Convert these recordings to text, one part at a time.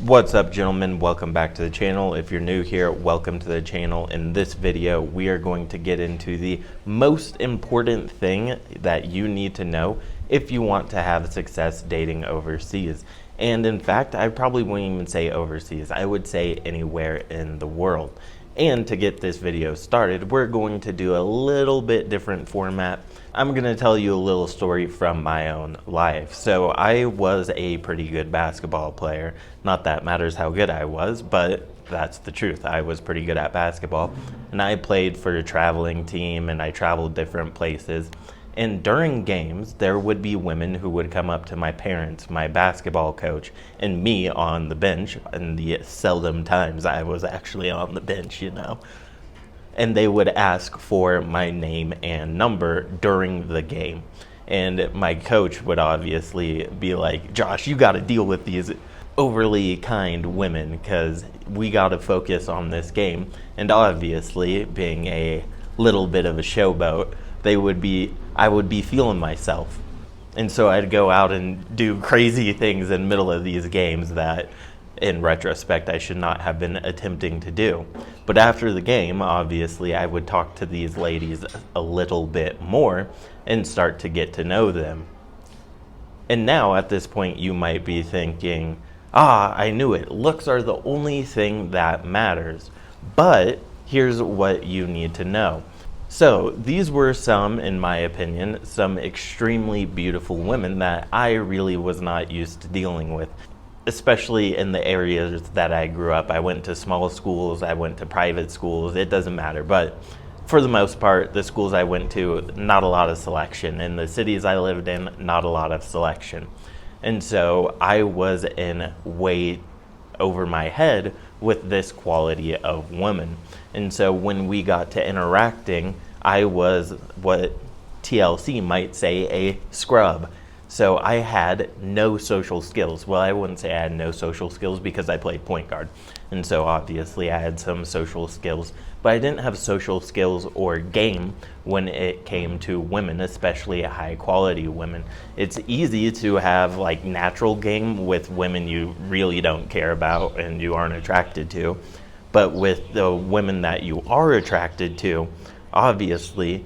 What's up, gentlemen? Welcome back to the channel. If you're new here, welcome to the channel. In this video, we are going to get into the most important thing that you need to know if you want to have success dating overseas. And in fact, I probably wouldn't even say overseas. I would say anywhere in the world. And to get this video started, we're going to do a little bit different format. I'm going to tell you a little story from my own life. So I was a pretty good basketball player. Not that matters how good I was, but that's the truth. I was pretty good at basketball. And I played for a traveling team and I traveled different places. And during games, there would be women who would come up to my parents, my basketball coach, and me on the bench. And the seldom times I was actually on the bench, and they would ask for my name and number during the game. And my coach would obviously be like, Josh, you got to deal with these overly kind women because we got to focus on this game. And obviously, being a little bit of a showboat, I would be feeling myself. And so I'd go out and do crazy things in the middle of these games that in retrospect, I should not have been attempting to do. But after the game, obviously, I would talk to these ladies a little bit more and start to get to know them. And now, at this point, you might be thinking, I knew it. Looks are the only thing that matters. But here's what you need to know. So these were some, in my opinion, some extremely beautiful women that I really was not used to dealing with. Especially in the areas that I grew up. I went to small schools, I went to private schools, it doesn't matter. But for the most part, the schools I went to, not a lot of selection. In the cities I lived in, not a lot of selection. And so I was in way over my head with this quality of woman. And so when we got to interacting, I was what TLC might say a scrub. So I had no social skills. Well, I wouldn't say I had no social skills because I played point guard. And so obviously I had some social skills, but I didn't have social skills or game when it came to women, especially high quality women. It's easy to have like natural game with women you really don't care about and you aren't attracted to. But with the women that you are attracted to, obviously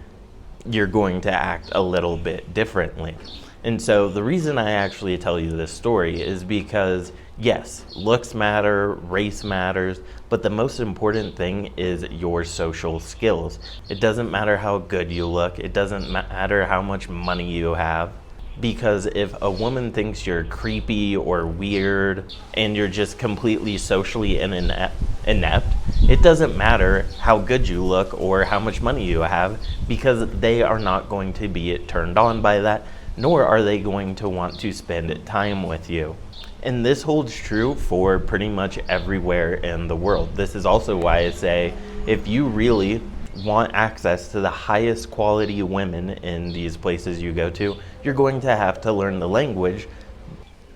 you're going to act a little bit differently. And so the reason I actually tell you this story is because, yes, looks matter, race matters, but the most important thing is your social skills. It doesn't matter how good you look. It doesn't matter how much money you have. Because if a woman thinks you're creepy or weird and you're just completely socially inept, it doesn't matter how good you look or how much money you have because they are not going to be turned on by that, nor are they going to want to spend time with you. And this holds true for pretty much everywhere in the world. This is also why I say if you really want access to the highest quality women in these places you go to, you're going to have to learn the language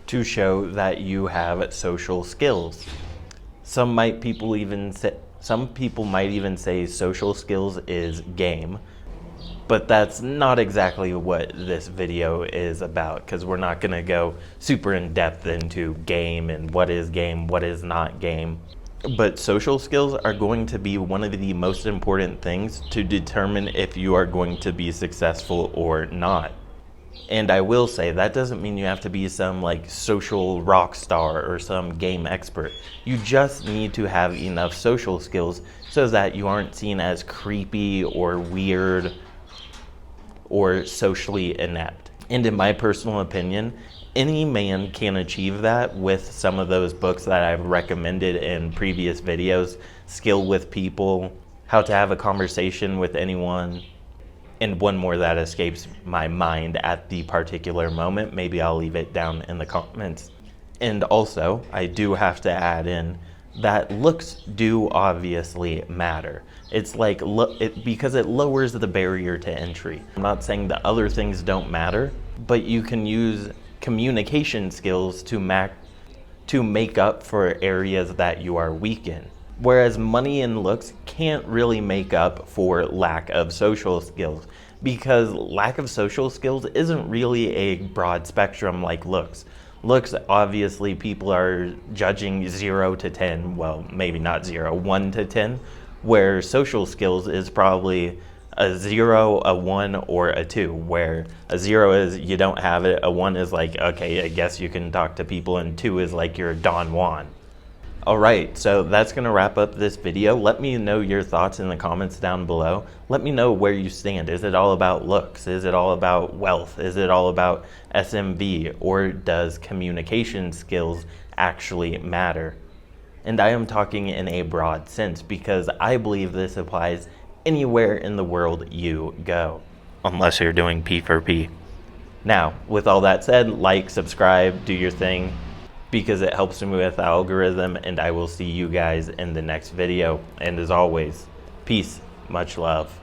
to show that you have social skills. Some people might even say social skills is game. But that's not exactly what this video is about because we're not going to go super in depth into game and what is not game. But social skills are going to be one of the most important things to determine if you are going to be successful or not. And I will say that doesn't mean you have to be some like social rock star or some game expert. You just need to have enough social skills so that you aren't seen as creepy or weird or socially inept. And in my personal opinion, any man can achieve that with some of those books that I've recommended in previous videos. Skill with People, How to Have a Conversation with Anyone, and one more that escapes my mind at the particular moment. Maybe I'll leave it down in the comments. And also, I do have to add in that looks do obviously matter. It's like because it lowers the barrier to entry. I'm not saying that other things don't matter, but you can use communication skills to make up for areas that you are weak in. Whereas money and looks can't really make up for lack of social skills because lack of social skills isn't really a broad spectrum like looks. Looks, obviously, people are judging 0 to 10. Well, maybe not 0, 1 to 10, where social skills is probably a 0, a 1, or a 2, where a 0 is you don't have it, a 1 is like, okay, I guess you can talk to people, and 2 is like you're Don Juan. Alright, so that's going to wrap up this video. Let me know your thoughts in the comments down below. Let me know where you stand. Is it all about looks? Is it all about wealth? Is it all about SMV? Or does communication skills actually matter? And I am talking in a broad sense because I believe this applies anywhere in the world you go. Unless you're doing P4P. Now, with all that said, like, subscribe, do your thing, because it helps me with the algorithm, and I will see you guys in the next video. And as always, peace, much love.